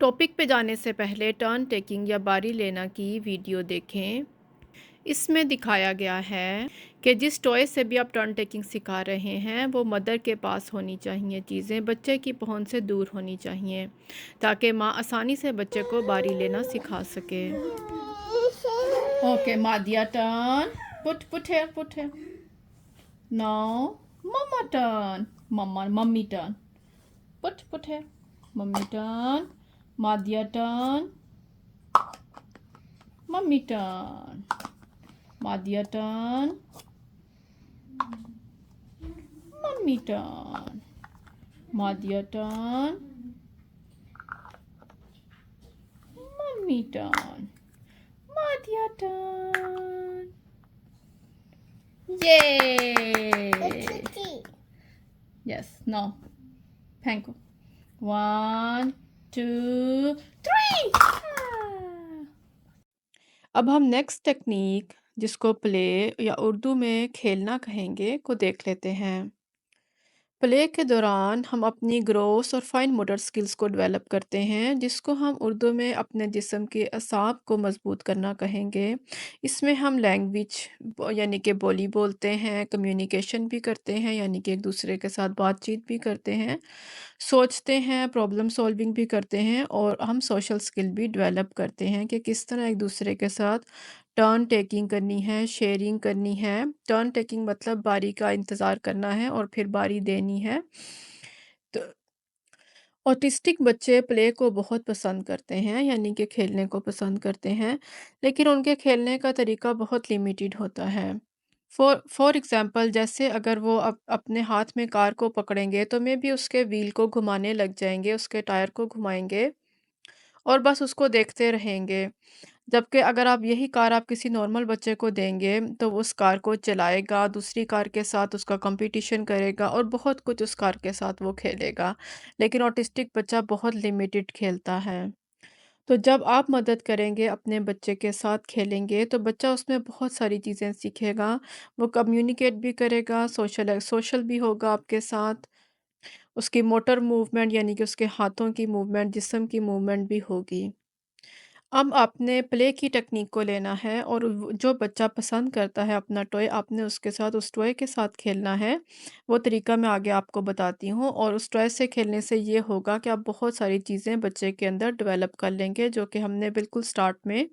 Topic पे जाने से पहले टर्न टेकिंग या बारी लेना की वीडियो देखें। इसमें दिखाया गया है कि जिस टॉय से भी आप टर्न टेकिंग सिखा रहे हैं वो मदर के पास होनी चाहिए, चीज़ें बच्चे की पहुंच से दूर होनी चाहिए ताकि माँ आसानी से बच्चे को बारी लेना सिखा सके। ओके मादिया टर्न, पुट है now mama turn, mummy turn, put है mummy turn, Madiya turn, mummy turn, Madiya turn, mummy turn, Madiya turn, mummy turn, Madiya turn. ये यस नो फेंको 1 2 3। अब हम नेक्स्ट टेक्निक जिसको प्ले या उर्दू में खेलना कहेंगे को देख लेते हैं। प्ले के दौरान हम अपनी ग्रॉस और फाइन मोटर स्किल्स को डेवलप करते हैं जिसको हम उर्दू में अपने जिस्म के असाब को मजबूत करना कहेंगे। इसमें हम लैंग्वेज यानी कि बोली बोलते हैं, कम्युनिकेशन भी करते हैं यानी कि एक दूसरे के साथ बातचीत भी करते हैं, सोचते हैं, प्रॉब्लम सॉल्विंग भी करते हैं और हम सोशल स्किल भी डेवलप करते हैं कि किस तरह एक दूसरे के साथ टर्न टेकिंग करनी है, शेयरिंग करनी है। टर्न टेकिंग मतलब बारी का इंतज़ार करना है और फिर बारी देनी है। तो ऑटिस्टिक बच्चे प्ले को बहुत पसंद करते हैं यानी कि खेलने को पसंद करते हैं, लेकिन उनके खेलने का तरीका बहुत लिमिटेड होता है। फॉर एग्ज़ाम्पल जैसे अगर वो अपने हाथ में कार को पकड़ेंगे तो मे बी उसके व्हील को घुमाने लग जाएँगे, उसके टायर को घुमाएँगे और बस उसको देखते रहेंगे। जबकि अगर आप यही कार आप किसी नॉर्मल बच्चे को देंगे तो वो उस कार को चलाएगा, दूसरी कार के साथ उसका कंपटीशन करेगा और बहुत कुछ उस कार के साथ वो खेलेगा। लेकिन ऑटिस्टिक बच्चा बहुत लिमिटेड खेलता है। तो जब आप मदद करेंगे, अपने बच्चे के साथ खेलेंगे तो बच्चा उसमें बहुत सारी चीज़ें सीखेगा। वो कम्युनिकेट भी करेगा, सोशल भी होगा आपके साथ। उसकी मोटर मूवमेंट यानी कि उसके हाथों की मूवमेंट, जिस्म की मूवमेंट भी होगी। अब आपने प्ले की टेक्निक को लेना है और जो बच्चा पसंद करता है अपना टॉय, आपने उसके साथ उस टॉय के साथ खेलना है। वो तरीका मैं आगे आपको बताती हूँ और उस टॉय से खेलने से ये होगा कि आप बहुत सारी चीज़ें बच्चे के अंदर डेवलप कर लेंगे जो कि हमने बिल्कुल स्टार्ट में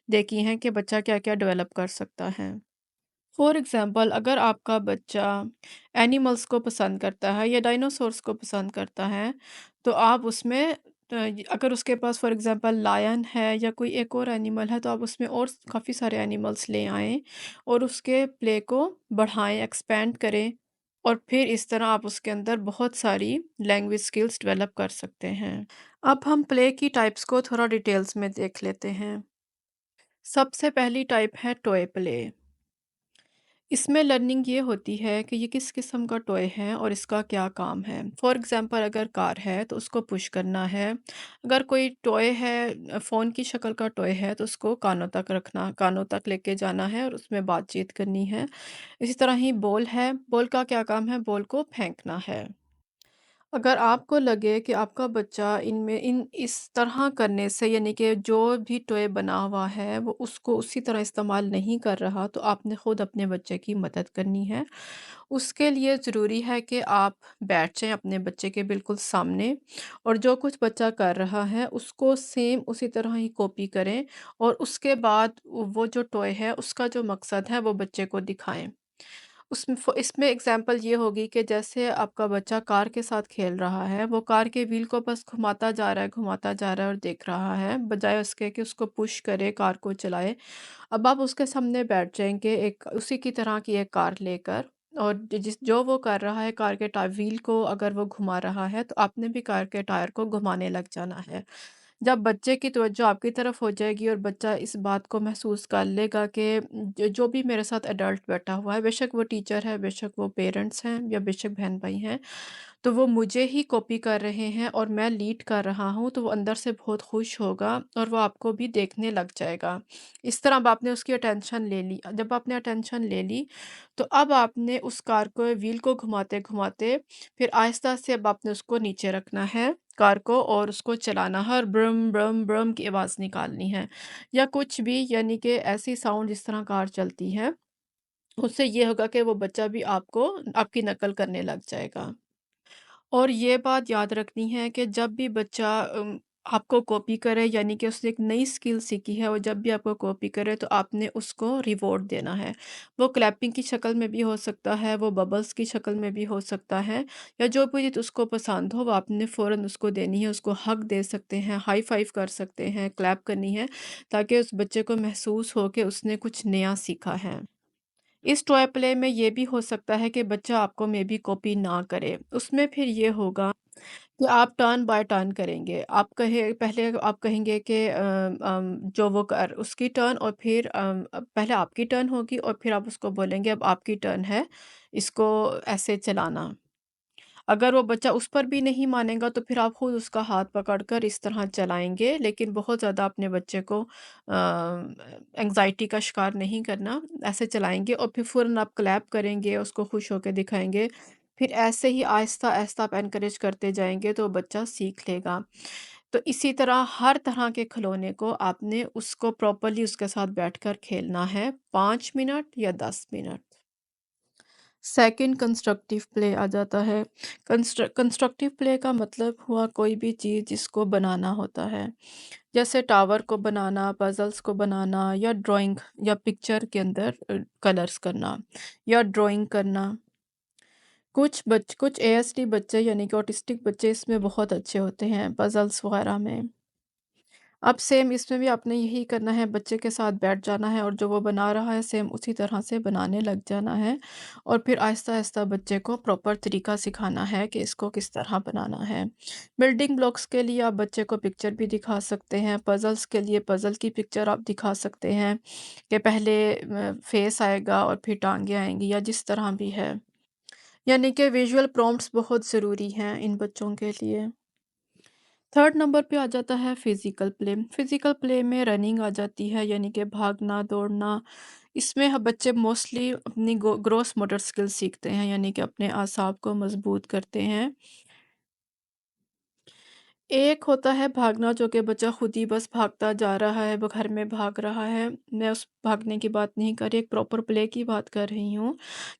देखी हैं कि बच्चा क्या-क्या डेवलप कर सकता है। फॉर एग्ज़ाम्पल अगर आपका बच्चा एनिमल्स को पसंद करता है या डायनासोर्स को पसंद करता है, तो आप उसमें अगर उसके पास फॉर एग्ज़ाम्पल लायन है या कोई एक और एनिमल है, तो आप उसमें और काफ़ी सारे एनिमल्स ले आएँ और उसके प्ले को बढ़ाएँ, एक्सपेंड करें और फिर इस तरह आप उसके अंदर बहुत सारी लैंग्वेज स्किल्स डेवलप कर सकते हैं। अब हम प्ले की टाइप्स को थोड़ा डिटेल्स में देख लेते हैं। सबसे पहली टाइप है टॉय प्ले। इसमें लर्निंग ये होती है कि ये किस किस्म का टॉय है और इसका क्या काम है। फॉर एग्ज़ाम्पल अगर कार है तो उसको पुश करना है। अगर कोई टॉय है फ़ोन की शक्ल का टॉय है तो उसको कानों तक रखना, कानों तक लेके जाना है और उसमें बातचीत करनी है। इसी तरह ही बॉल है, बॉल का क्या काम है? बॉल को फेंकना है। अगर आपको लगे कि आपका बच्चा इनमें इन इस तरह करने से यानी कि जो भी टॉय बना हुआ है वो उसको उसी तरह इस्तेमाल नहीं कर रहा, तो आपने खुद अपने बच्चे की मदद करनी है। उसके लिए ज़रूरी है कि आप बैठ जाएँ अपने बच्चे के बिल्कुल सामने और जो कुछ बच्चा कर रहा है उसको सेम उसी तरह ही कॉपी करें और उसके बाद वो जो टॉय है उसका जो मकसद है वो बच्चे को दिखाएँ। इसमें एग्ज़ाम्पल ये होगी कि जैसे आपका बच्चा कार के साथ खेल रहा है, वो कार के व्हील को बस घुमाता जा रहा है और देख रहा है, बजाय उसके कि उसको पुश करे, कार को चलाए। अब आप उसके सामने बैठ जाएँगे एक उसी की तरह की एक कार लेकर और जो वो कर रहा है कार के व्हील को अगर वो घुमा रहा है, तो आपने भी कार के टायर को घुमाने लग जाना है। जब बच्चे की तवज्जो आपकी तरफ हो जाएगी और बच्चा इस बात को महसूस कर लेगा कि जो भी मेरे साथ एडल्ट बैठा हुआ है, बेशक वो टीचर है, बेशक वो पेरेंट्स हैं या बेशक बहन-भाई हैं, तो वो मुझे ही कॉपी कर रहे हैं और मैं लीड कर रहा हूँ, तो वो अंदर से बहुत खुश होगा और वो आपको भी देखने लग जाएगा। इस तरह अब आपने उसकी अटेंशन ले ली। जब आपने अटेंशन ले ली, तो अब आपने उस कार को व्हील को घुमाते-घुमाते फिर आहिस्ता से अब आपने उसको नीचे रखना है कार को और उसको चलाना है और ब्रम, ब्रम, ब्रम की आवाज़ निकालनी है या कुछ भी यानी कि ऐसी साउंड जिस तरह कार चलती है, उससे ये होगा कि वो बच्चा भी आपको आपकी नकल करने लग जाएगा। और ये बात याद रखनी है कि जब भी बच्चा आपको कॉपी करे यानी कि उसने एक नई स्किल सीखी है और जब भी आपको कॉपी करे तो आपने उसको रिवॉर्ड देना है। वो क्लैपिंग की शक्ल में भी हो सकता है, वो बबल्स की शक्ल में भी हो सकता है या जो भी चीज़ उसको पसंद हो वो आपने फ़ौरन उसको देनी है, उसको हग दे सकते हैं, हाई फ़ाइव कर सकते हैं, क्लैप करनी है ताकि उस बच्चे को महसूस हो कि उसने कुछ नया सीखा है। इस टॉय प्ले में ये भी हो सकता है कि बच्चा आपको मेबी कॉपी ना करे। उसमें फिर ये होगा कि आप टर्न बाय टर्न करेंगे। आप कहे पहले आप कहेंगे कि जो वो कर उसकी टर्न और फिर पहले आपकी टर्न होगी और फिर आप उसको बोलेंगे अब आपकी टर्न है, इसको ऐसे चलाना। अगर वो बच्चा उस पर भी नहीं मानेगा तो फिर आप खुद उसका हाथ पकड़कर इस तरह चलाएँगे, लेकिन बहुत ज़्यादा अपने बच्चे को एंग्ज़ायटी का शिकार नहीं करना, ऐसे चलाएँगे और फिर फ़ौरन आप क्लैप करेंगे, उसको खुश होके दिखाएँगे। फिर ऐसे ही आहिस्ता-आहिस्ता आप एनकरेज करते जाएँगे तो बच्चा सीख लेगा। तो इसी तरह हर तरह के खिलौने को आपने उसको प्रॉपर्ली उसके साथ बैठकर खेलना है 5 मिनट या 10 मिनट। सेकंड कंस्ट्रक्टिव प्ले आ जाता है। कंस्ट्रक्टिव प्ले का मतलब हुआ कोई भी चीज़ जिसको बनाना होता है। जैसे टावर को बनाना, पज़ल्स को बनाना या ड्राइंग या पिक्चर के अंदर कलर्स करना या ड्राइंग करना। कुछ एएसडी बच्चे यानी कि ऑटिस्टिक बच्चे इसमें बहुत अच्छे होते हैं पज़ल्स वगैरह में। अब सेम इसमें भी आपने यही करना है, बच्चे के साथ बैठ जाना है और जो वो बना रहा है सेम उसी तरह से बनाने लग जाना है और फिर आहिस्ता-आहिस्ता बच्चे को प्रॉपर तरीका सिखाना है कि इसको किस तरह बनाना है। बिल्डिंग ब्लॉक्स के लिए आप बच्चे को पिक्चर भी दिखा सकते हैं, पज़ल्स के लिए पज़ल की पिक्चर आप दिखा सकते हैं कि पहले फेस आएगा और फिर टाँगें आएँगी या जिस तरह भी है। यानी कि विजुअल प्रॉम्प्ट्स बहुत ज़रूरी हैं इन बच्चों के लिए। थर्ड नंबर पे आ जाता है फिजिकल प्ले। फिजिकल प्ले में रनिंग आ जाती है यानी कि भागना दौड़ना। इसमें बच्चे मोस्टली अपनी ग्रोस मोटर स्किल्स सीखते हैं यानी कि अपने आसाब को मजबूत करते हैं। एक होता है भागना जो कि बच्चा खुद ही बस भागता जा रहा है, वो घर में भाग रहा है। मैं उस भागने की बात नहीं कर रही, एक प्रॉपर प्ले की बात कर रही हूँ,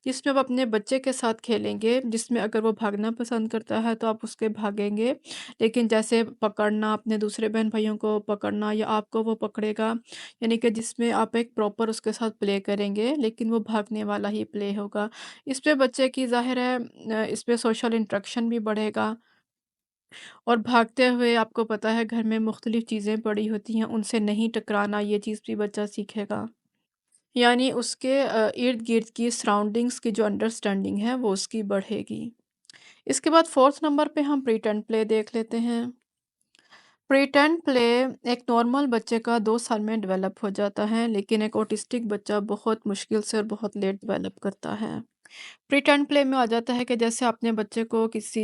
जिसमें आप अपने बच्चे के साथ खेलेंगे, जिसमें अगर वो भागना पसंद करता है तो आप उसके भागेंगे। लेकिन जैसे पकड़ना, अपने दूसरे बहन-भाइयों को पकड़ना या आपको वो पकड़ेगा, यानी कि जिसमें आप एक प्रॉपर उसके साथ प्ले करेंगे, लेकिन वो भागने वाला ही प्ले होगा। इसमें बच्चे की ज़ाहिर है इसमें सोशल इंटरेक्शन भी बढ़ेगा। और भागते हुए आपको पता है घर में मुख्तलिफ चीज़ें पड़ी होती हैं, उनसे नहीं टकराना ये चीज़ भी बच्चा सीखेगा। यानी उसके इर्द-गिर्द की सराउंडिंग्स की जो अंडरस्टैंडिंग है वो उसकी बढ़ेगी। इसके बाद 4th नंबर पे हम प्रीटेंड प्ले देख लेते हैं। प्रीटेंड प्ले एक नॉर्मल बच्चे का 2 साल में डेवलप हो जाता है, लेकिन एक ऑटिस्टिक बच्चा बहुत मुश्किल से और बहुत लेट डेवलप करता है। प्रीटेंड प्ले में आ जाता है कि जैसे आपने बच्चे को किसी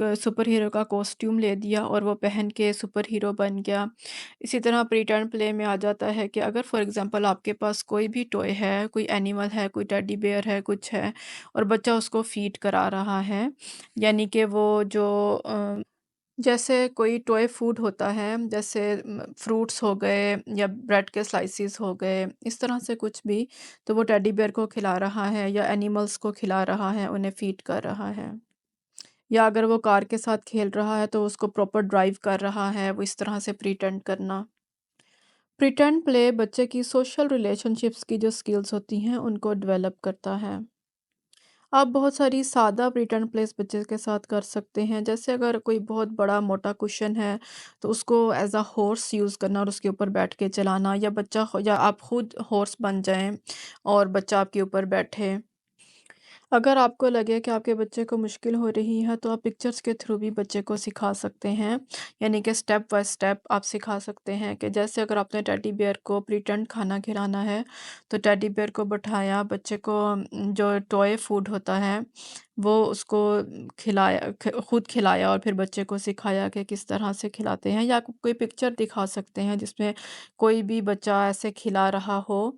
सुपर हीरो का कॉस्ट्यूम ले दिया और वो पहन के सुपर हीरो बन गया। इसी तरह प्रीटेंड प्ले में आ जाता है कि अगर फॉर एग्जांपल आपके पास कोई भी टॉय है, कोई एनिमल है, कोई टेडी बेयर है, कुछ है और बच्चा उसको फीड करा रहा है, यानी कि वो जो जैसे कोई टॉय फूड होता है, जैसे फ्रूट्स हो गए या ब्रेड के स्लाइसेस हो गए, इस तरह से कुछ भी, तो वो टेडी बियर को खिला रहा है या एनिमल्स को खिला रहा है, उन्हें फीड कर रहा है। या अगर वो कार के साथ खेल रहा है, तो उसको प्रॉपर ड्राइव कर रहा है, वो इस तरह से प्रिटेंड करना। प्रिटेंड प्ले बच्चे की सोशल रिलेशनशिप्स की जो स्किल्स होती हैं, उनको डेवलप करता है। आप बहुत सारी सादा प्रिटेंड प्लेस बच्चे के साथ कर सकते हैं। जैसे अगर कोई बहुत बड़ा मोटा कुशन है, तो उसको एज़ अ हॉर्स यूज़ करना और उसके ऊपर बैठ के चलाना या या आप खुद हॉर्स बन जाएँ और बच्चा आपके ऊपर बैठे। अगर आपको लगे कि आपके बच्चे को मुश्किल हो रही है, तो आप पिक्चर्स के थ्रू भी बच्चे को सिखा सकते हैं। यानी कि स्टेप बाय स्टेप आप सिखा सकते हैं कि जैसे अगर आपने टेडी बियर को प्रीटेंड खाना खिलाना है, तो टेडी बियर को बैठाया, बच्चे को जो टॉय फूड होता है, वो उसको खिलाया खुद खिलाया और फिर बच्चे को सिखाया कि किस तरह से खिलाते हैं या कोई पिक्चर दिखा सकते हैं जिसमें कोई भी बच्चा ऐसे खिला रहा हो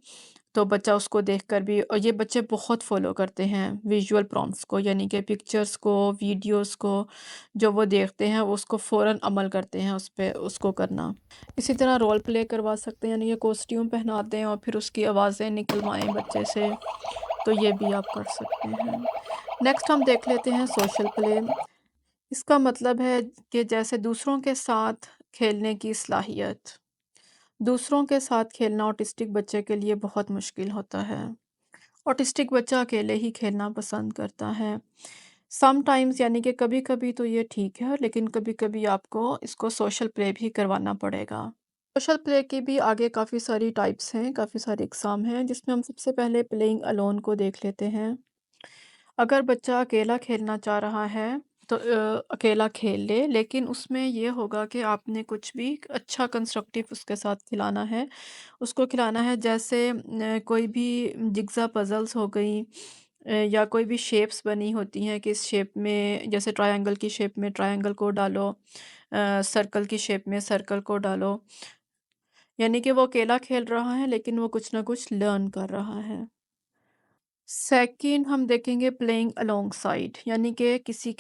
तो बच्चा उसको देखकर भी, और ये बच्चे बहुत फ़ॉलो करते हैं विजुअल प्रॉम्प्ट्स को, यानी कि पिक्चर्स को, वीडियोस को, जो वो देखते हैं वो उसको फ़ौरन अमल करते हैं उस पे, उसको करना। इसी तरह रोल प्ले करवा सकते हैं, यानी कि कॉस्ट्यूम पहनाते हैं और फिर उसकी आवाज़ें निकलवाएँ बच्चे से, तो ये भी आप कर सकते हैं। नेक्स्ट हम देख लेते हैं सोशल प्ले। इसका मतलब है कि जैसे दूसरों के साथ खेलने की सलाहियत। दूसरों के साथ खेलना ऑटिस्टिक बच्चे के लिए बहुत मुश्किल होता है। ऑटिस्टिक बच्चा अकेले ही खेलना पसंद करता है। समटाइम्स, यानी कि कभी-कभी तो ये ठीक है, लेकिन कभी-कभी आपको इसको सोशल प्ले भी करवाना पड़ेगा। सोशल प्ले की भी आगे काफ़ी सारी टाइप्स हैं, काफ़ी सारे इकसाम हैं, जिसमें हम सबसे पहले प्लेइंग अलोन को देख लेते हैं। अगर बच्चा अकेला खेलना चाह रहा है तो अकेला खेल ले, लेकिन उसमें ये होगा कि आपने कुछ भी अच्छा कंस्ट्रक्टिव उसके साथ खिलाना है। उसको खिलाना है, जैसे कोई भी जिग्ज़ा पज़ल्स हो गई, या कोई भी शेप्स बनी होती हैं कि इस शेप में, जैसे ट्रायंगल की शेप में ट्रायंगल को डालो, सर्कल की शेप में सर्कल को डालो। यानी कि वो अकेला खेल रहा है लेकिन वो कुछ ना कुछ लर्न कर रहा है। सेकंड हम देखेंगे प्लेइंग अलोंगसाइड, यानी कि किसी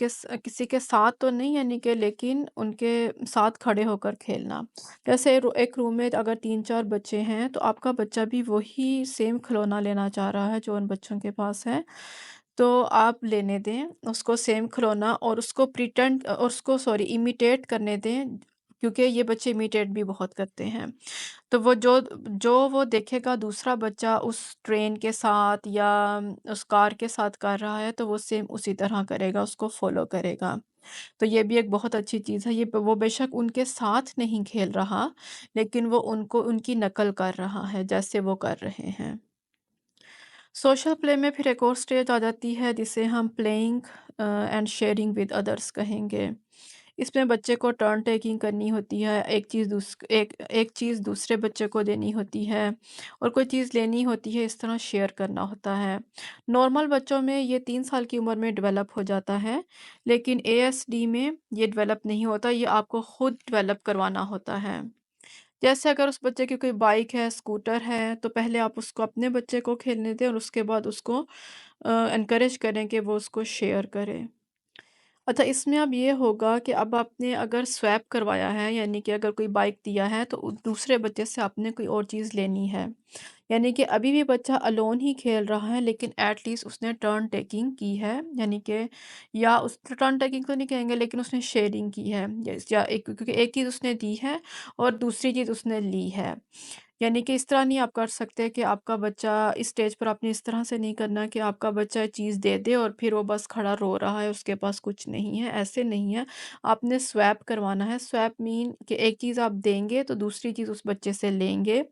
के साथ तो नहीं, यानी कि लेकिन उनके साथ खड़े होकर खेलना। जैसे एक रूम में अगर 3-4 बच्चे हैं तो आपका बच्चा भी वही सेम खिलौना लेना चाह रहा है जो उन बच्चों के पास है। तो आप लेने दें उसको सेम खिलौना, और उसको प्रिटेंड और उसको सॉरी इमिटेट करने दें, क्योंकि ये बच्चे इमिटेट भी बहुत करते हैं। तो वो जो जो वो देखेगा दूसरा बच्चा उस ट्रेन के साथ या उस कार के साथ कर रहा है, तो वो सेम उसी तरह करेगा, उसको फ़ॉलो करेगा। तो ये भी एक बहुत अच्छी चीज़ है। वो बेशक उनके साथ नहीं खेल रहा, लेकिन वो उनको उनकी नकल कर रहा है, जैसे वो कर रहे हैं। सोशल प्ले में फिर एक और स्टेज आ जाती है जिसे हम playing and sharing with others कहेंगे। इसमें बच्चे को टर्न टेकिंग करनी होती है, एक चीज़ दूसरे बच्चे को देनी होती है और कोई चीज़ लेनी होती है, इस तरह शेयर करना होता है। नॉर्मल बच्चों में ये 3 साल की उम्र में डेवलप हो जाता है, लेकिन एएसडी में ये डेवलप नहीं होता, ये आपको खुद डेवलप करवाना होता है। जैसे अगर उस बच्चे की कोई बाइक है, स्कूटर है, तो पहले आप उसको अपने बच्चे को खेलने दें और उसके बाद उसको एनकरेज करें कि वो उसको शेयर करे। अच्छा, इसमें अब ये होगा कि अब आपने अगर स्वैप करवाया है, यानी कि अगर कोई बाइक दिया है तो दूसरे बच्चे से आपने कोई और चीज़ लेनी है। यानी कि अभी भी बच्चा अलोन ही खेल रहा है, लेकिन एट लीस्ट उसने टर्न टेकिंग की है, यानी कि या उस टर्न टेकिंग तो नहीं कहेंगे, लेकिन उसने शेयरिंग की है, या एक, क्योंकि एक चीज़ उसने दी है और दूसरी चीज़ उसने ली है। यानी कि इस तरह नहीं आप कर सकते कि आपका बच्चा इस स्टेज पर, आपने इस तरह से नहीं करना कि आपका बच्चा चीज़ दे दे और फिर वो बस खड़ा रो रहा है, उसके पास कुछ नहीं है, ऐसे नहीं है। आपने स्वैप करवाना है। स्वैप मीन कि एक चीज़ आप देंगे तो दूसरी चीज़ उस बच्चे से लेंगे,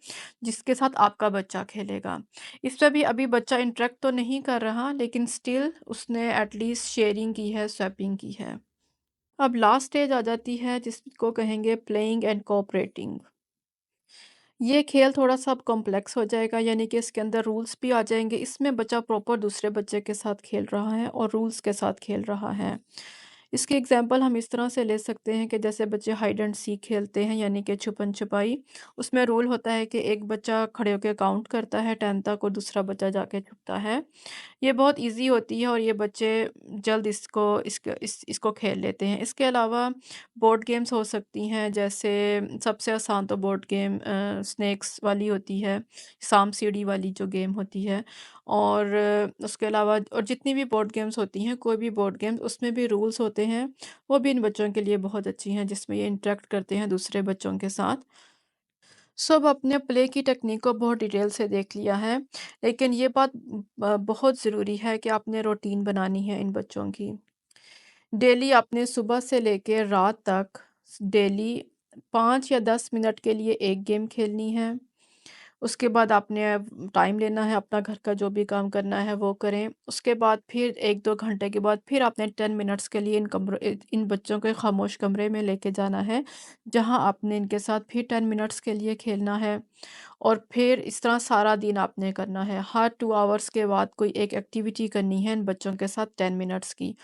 जिसके साथ आपका बच्चा खेलेगा। इस पे भी अभी बच्चा इंटरेक्ट तो नहीं कर रहा, लेकिन स्टिल उसने एटलीस्ट शेयरिंग की है, स्वैपिंग की है। अब लास्ट स्टेज आ जाती है जिसको कहेंगे प्लेइंग एंड कोऑपरेटिंग। ये खेल थोड़ा-सा अब कॉम्प्लेक्स हो जाएगा, यानी कि इसके अंदर रूल्स भी आ जाएँगे। इसमें बच्चा प्रॉपर दूसरे बच्चे के साथ खेल रहा है और रूल्स के साथ खेल रहा है। इसकी एग्ज़ाम्पल हम इस तरह से ले सकते हैं कि जैसे बच्चे हाइड एंड सीक खेलते हैं, यानी कि छुपन-छुपाई। उसमें रूल होता है कि एक बच्चा खड़े होके काउंट करता है 10 तक और दूसरा बच्चा जाके छुपता है। ये बहुत ईज़ी होती है और ये बच्चे जल्द इसको खेल लेते हैं। इसके अलावा बोर्ड गेम्स हो सकती हैं, जैसे सबसे आसान तो बोर्ड गेम स्नेक्स वाली होती है, साम-सीढ़ी वाली जो गेम होती है, और उसके अलावा और जितनी भी बोर्ड गेम्स होती हैं, कोई भी बोर्ड गेम्स उसमें भी रूल्स होते हैं, वो भी इन बच्चों के लिए बहुत अच्छी हैं, जिसमें ये इंटरेक्ट करते हैं दूसरे बच्चों के साथ। सब अपने प्ले की टेक्निक को बहुत डिटेल से देख लिया है, लेकिन ये बात बहुत ज़रूरी है कि आपने रूटीन बनानी है इन बच्चों की। डेली आपने सुबह से लेके रात तक डेली 5 या 10 मिनट के लिए एक गेम खेलनी है। उसके बाद आपने टाइम लेना है, अपना घर का जो भी काम करना है वो करें। उसके बाद फिर 1-2 घंटे के बाद फिर आपने 10 मिनट्स के लिए इन बच्चों को एक खामोश कमरे में लेके जाना है, जहाँ आपने इनके साथ फिर 10 मिनट्स के लिए खेलना है, और फिर इस तरह सारा दिन आपने करना है। हर 2 आवर्स के बाद कोई एक एक्टिविटी करनी है इन बच्चों के साथ 10 मिनट्स की।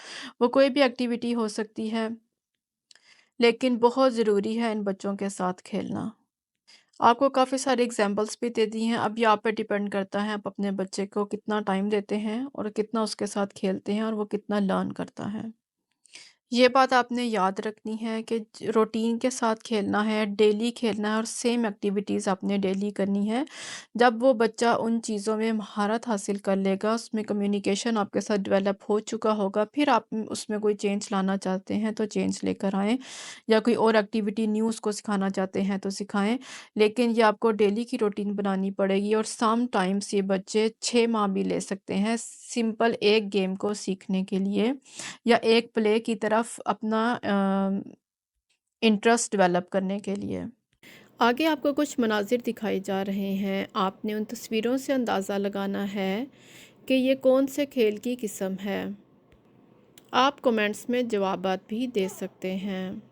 वो कोई भी एक्टिविटी हो सकती है, लेकिन बहुत ज़रूरी है इन बच्चों के साथ खेलना। आपको काफ़ी सारे एग्ज़ाम्पल्स भी दे दिए हैं, अब ये आप पे डिपेंड करता है आप अपने बच्चे को कितना टाइम देते हैं और कितना उसके साथ खेलते हैं और वो कितना लर्न करता है। ये बात आपने याद रखनी है कि रूटीन के साथ खेलना है, डेली खेलना है और सेम एक्टिविटीज़ आपने डेली करनी है। जब वो बच्चा उन चीज़ों में महारत हासिल कर लेगा, उसमें कम्युनिकेशन आपके साथ डेवलप हो चुका होगा, फिर आप उसमें कोई चेंज लाना चाहते हैं तो चेंज लेकर आएँ, या कोई और एक्टिविटी न्यू उसको सिखाना चाहते हैं तो सिखाएँ। लेकिन ये आपको डेली की रूटीन बनानी पड़ेगी और सम टाइम्स ये बच्चे 6 माह भी ले सकते हैं सिंपल एक गेम को सीखने के लिए, या एक प्ले की तरफ अपना इंटरेस्ट डेवलप करने के लिए। आगे आपको कुछ मनाज़िर दिखाए जा रहे हैं, आपने उन तस्वीरों से अंदाज़ा लगाना है कि ये कौन से खेल की किस्म है। आप कमेंट्स में जवाबात भी दे सकते हैं।